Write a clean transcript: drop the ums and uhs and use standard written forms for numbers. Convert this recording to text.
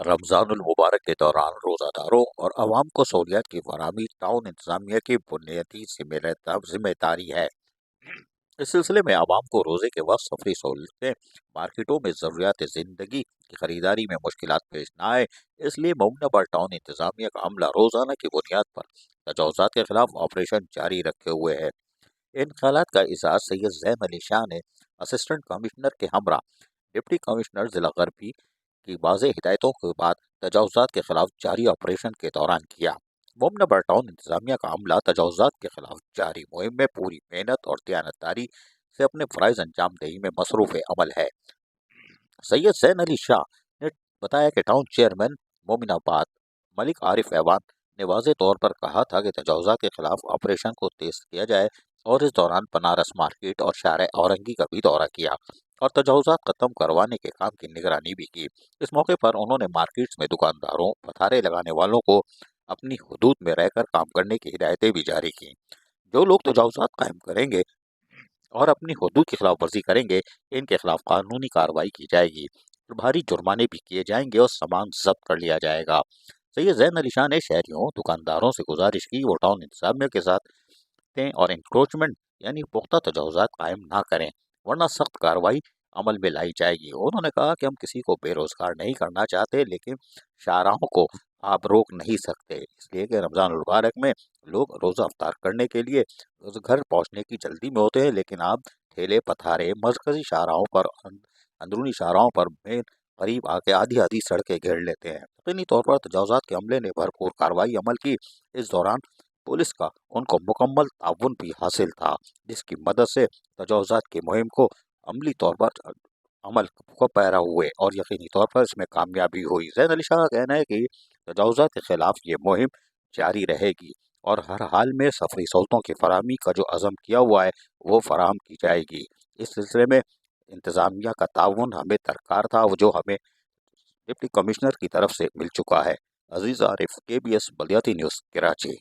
रमज़ान मुबारक के दौरान रोज़ादारों और आवाम को सहूलियात की फराहमी टाउन इंतजामिया की बुनियादी जिम्मेदारी है। इस सिलसिले में आवाम को रोज़े के वक्त सफरी सहूलतें, मार्केटों में ज़रूरियात ज़िंदगी की खरीदारी में मुश्किलात पेश न आए, इसलिए ममना पर टाउन इंतजामिया का अमला रोज़ाना की बुनियाद पर तजावज़ात के खिलाफ ऑपरेशन जारी रखे हुए है। इन ख्यालात का इजहार सैयद जैन अली शाह ने असिस्टेंट कमिश्नर के हमरा डिप्टी कमिश्नर जिला गरबी की वाज़ेह हिदायतों के बाद तजावज़ात के खिलाफ जारी ऑपरेशन के दौरान किया। मुमना बर टाउन इंतजामिया का अमला तजावज़ात के खिलाफ जारी मुहिम में पूरी मेहनत और दयानतदारी से अपने फ़राइज़ अंजाम दही में मसरूफ़ अमल है। सैयद जैन अली शाह ने बताया कि टाउन चेयरमैन मोमिनाबाद मलिक आरिफ ऐवान ने वाज़ेह तौर पर कहा था कि तजावज़ात के खिलाफ ऑपरेशन को तेज किया जाए और इस दौरान बनारस मार्केट और शार औरंगी का भी दौरा किया और तजावज़ात ख़त्म करवाने के काम की निगरानी भी की। इस मौके पर उन्होंने मार्केट्स में दुकानदारों, पथारे लगाने वालों को अपनी हदूद में रहकर काम करने की हिदायतें भी जारी की। जो लोग तजावज़ात कायम करेंगे और अपनी हदूद की खिलाफ वर्जी करेंगे, इनके खिलाफ कानूनी कार्रवाई की जाएगी, भारी जुर्माने भी किए जाएंगे और सामान जब्त कर लिया जाएगा। सैयद जैन अली शाह ने शहरियों, दुकानदारों से गुजारिश की वो टाउन इंतजामिया के साथ दें और इंक्रोचमेंट यानी पुख्ता तजावज़ात कायम ना करें, वरना सख्त कार्रवाई अमल में लाई जाएगी। उन्होंने कहा कि हम किसी को बेरोजगार नहीं करना चाहते, लेकिन शाहराहों को आप रोक नहीं सकते, इसलिए कि रमज़ान मुबारक में लोग रोज़ा अफ्तार करने के लिए उस घर पहुंचने की जल्दी में होते हैं, लेकिन आप ठेले पथारे मरकजी शाहराहों पर अंदरूनी शाहराहों पर में करीब आके आधी आधी सड़कें घेर लेते हैं। यकीनी तौर पर तजावज़ात के अमले ने भरपूर कार्रवाई अमल की। इस दौरान पुलिस का उनको मुकम्मल ताउन भी हासिल था, जिसकी मदद से तजावज़ात की मुहिम को अमली तौर पर अमल को पैरा हुए और यकीनी तौर पर इसमें कामयाबी हुई। जैन अली शाह का कहना है कि तजावज़ात के खिलाफ ये मुहिम जारी रहेगी और हर हाल में सफरी सहूलतों की फराहमी का जो अज़म किया हुआ है वो फराहम की जाएगी। इस सिलसिले में इंतज़ामिया का ताउन हमें दरकार था, वो जो हमें डिप्टी कमिश्नर की तरफ से मिल चुका है। अजीज़ आरिफ, KBS बलियाती न्यूज़, कराची।